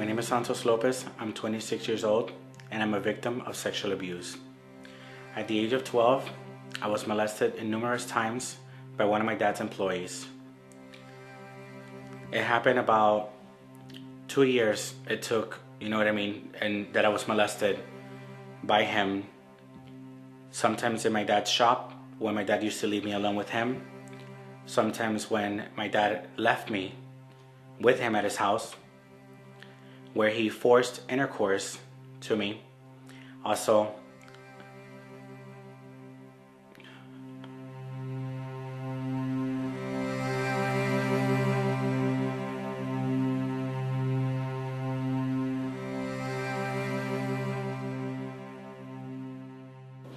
My name is Santos Lopez. I'm 26 years old and I'm a victim of sexual abuse. At the age of 12, I was molested numerous times by one of my dad's employees. It happened about 2 years it took, and that I was molested by him. Sometimes in my dad's shop, when my dad used to leave me alone with him. Sometimes when my dad left me with him at his house, where he forced intercourse to me. Also,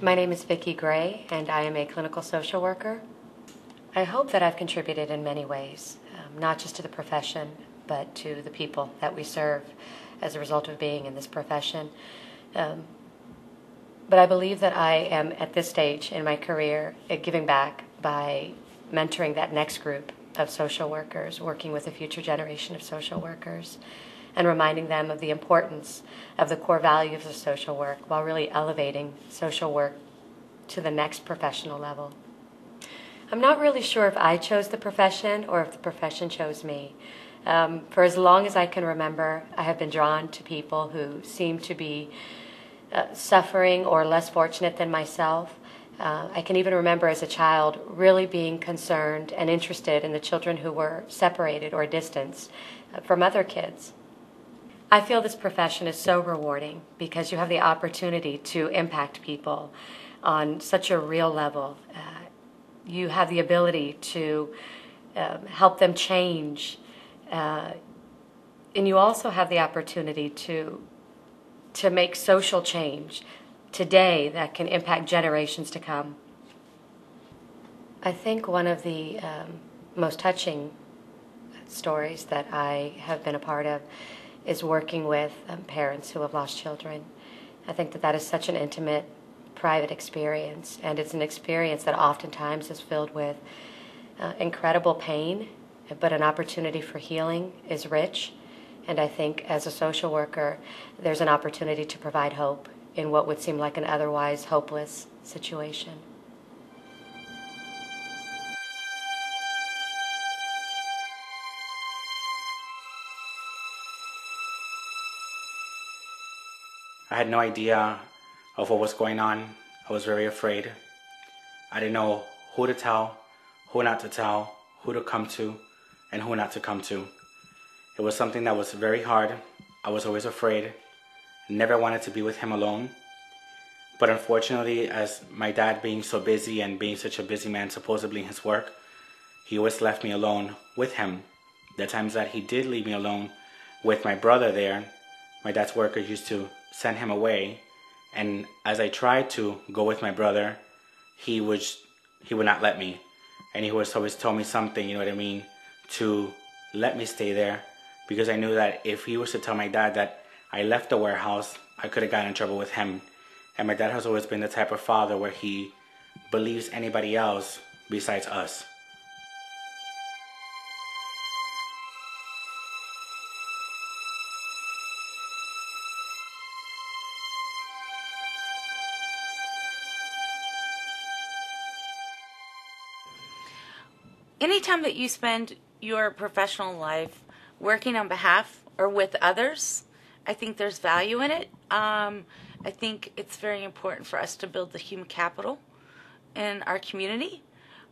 my name is Vicki Gray, and I am a clinical social worker. I hope that I've contributed in many ways, not just to the profession, but to the people that we serve as a result of being in this profession. But I believe that I am at this stage in my career giving back by mentoring that next group of social workers, working with a future generation of social workers, and reminding them of the importance of the core values of social work while really elevating social work to the next professional level. I'm not really sure if I chose the profession or if the profession chose me. For as long as I can remember, I have been drawn to people who seem to be suffering or less fortunate than myself. I can even remember as a child really being concerned and interested in the children who were separated or distanced from other kids. I feel this profession is so rewarding because you have the opportunity to impact people on such a real level. You have the ability to help them change, and you also have the opportunity to make social change today that can impact generations to come. I think one of the most touching stories that I have been a part of is working with parents who have lost children. I think that is such an intimate, private experience, and it's an experience that oftentimes is filled with incredible pain, but an opportunity for healing is rich. And I think as a social worker, there's an opportunity to provide hope in what would seem like an otherwise hopeless situation. I had no idea of what was going on. I was very afraid. I didn't know who to tell, who not to tell, who to come to, and who not to come to. It was something that was very hard. I was always afraid. Never wanted to be with him alone. But unfortunately, as my dad being so busy and being such a busy man supposedly in his work, he always left me alone with him. The times that he did leave me alone with my brother there, my dad's workers used to send him away. And as I tried to go with my brother, he would not let me. And he was always told me something, to let me stay there. Because I knew that if he was to tell my dad that I left the warehouse, I could have gotten in trouble with him. And my dad has always been the type of father where he believes anybody else besides us. Anytime that you spend your professional life working on behalf or with others, I think there's value in it. I think it's very important for us to build the human capital in our community.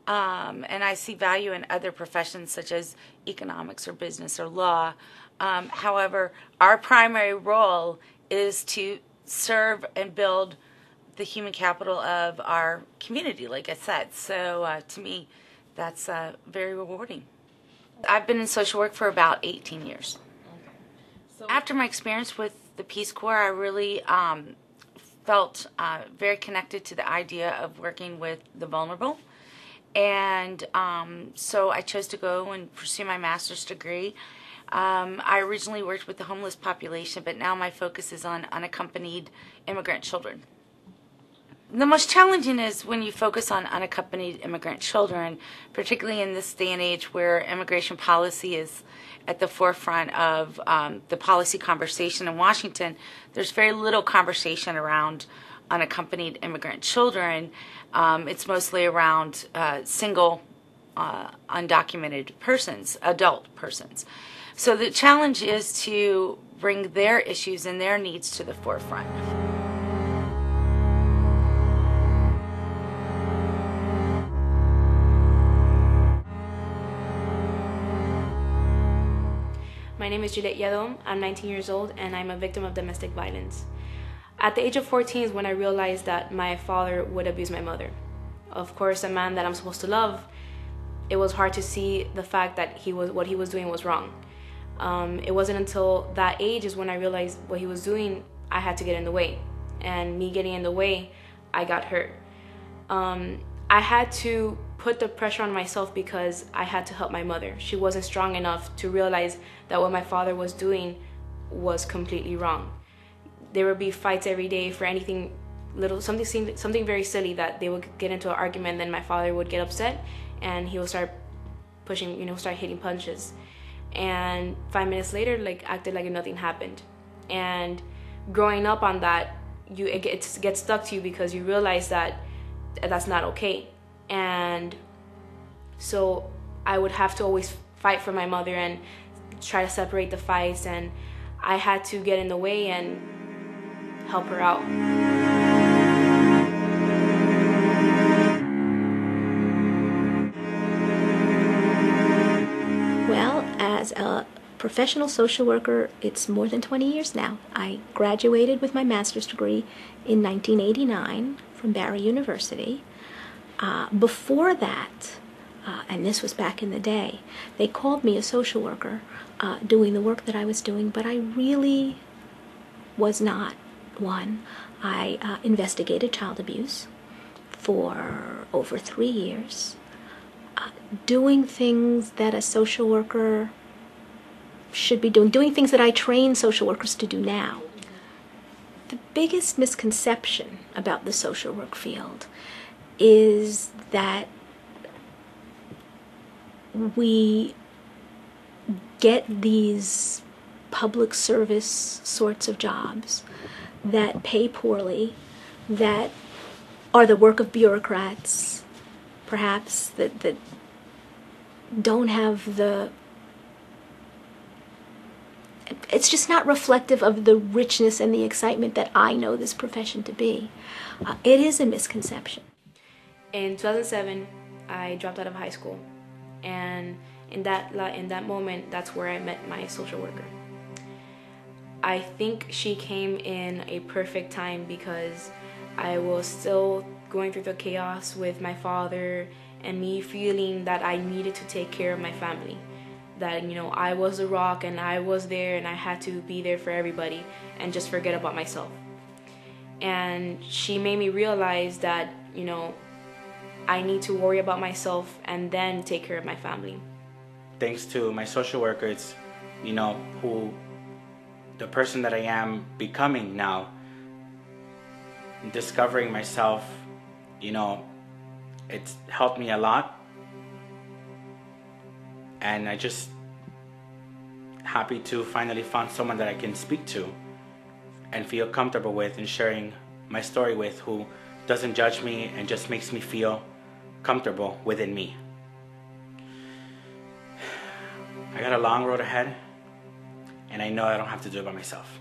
And I see value in other professions such as economics or business or law. However, our primary role is to serve and build the human capital of our community, like I said. So to me, that's very rewarding. I've been in social work for about 18 years. Okay. So after my experience with the Peace Corps, I really felt very connected to the idea of working with the vulnerable. And so I chose to go and pursue my master's degree. I originally worked with the homeless population, but now my focus is on unaccompanied immigrant children. the most challenging is when you focus on unaccompanied immigrant children, particularly in this day and age where immigration policy is at the forefront of the policy conversation in Washington. There's very little conversation around unaccompanied immigrant children. It's mostly around single undocumented persons, adult persons. So the challenge is to bring their issues and their needs to the forefront. My name is Juliet Yadom. I'm 19 years old and I'm a victim of domestic violence. At the age of 14 is when I realized that my father would abuse my mother. Of course, a man that I'm supposed to love, it was hard to see the fact that what he was doing was wrong. It wasn't until that age is when I realized what he was doing, I had to get in the way. And me getting in the way, I got hurt. I had to put the pressure on myself because I had to help my mother. She wasn't strong enough to realize that what my father was doing was completely wrong. There would be fights every day for anything little, something very silly, that they would get into an argument, then my father would get upset and he would start pushing, start hitting punches. And 5 minutes later, acted like nothing happened. And growing up on that, it gets stuck to you because you realize that that's not okay. And so I would have to always fight for my mother and try to separate the fights, and I had to get in the way and help her out. Well, as a professional social worker, it's more than 20 years now. I graduated with my master's degree in 1989 from Barry University. Before that, and this was back in the day, they called me a social worker doing the work that I was doing, but I really was not one. I investigated child abuse for over 3 years, doing things that a social worker should be doing things that I train social workers to do now. The biggest misconception about the social work field is that we get these public service sorts of jobs that pay poorly, that are the work of bureaucrats, perhaps, that don't have it's just not reflective of the richness and the excitement that I know this profession to be. It is a misconception. In 2007, I dropped out of high school, and in that moment, that's where I met my social worker. I think she came in a perfect time because I was still going through the chaos with my father and me feeling that I needed to take care of my family. That, I was the rock and I was there and I had to be there for everybody and just forget about myself. And she made me realize that, I need to worry about myself and then take care of my family. Thanks to my social workers, who the person that I am becoming now, discovering myself, it's helped me a lot. And I just happy to finally find someone that I can speak to and feel comfortable with and sharing my story with, who doesn't judge me and just makes me feel comfortable within me. I got a long road ahead, and I know I don't have to do it by myself.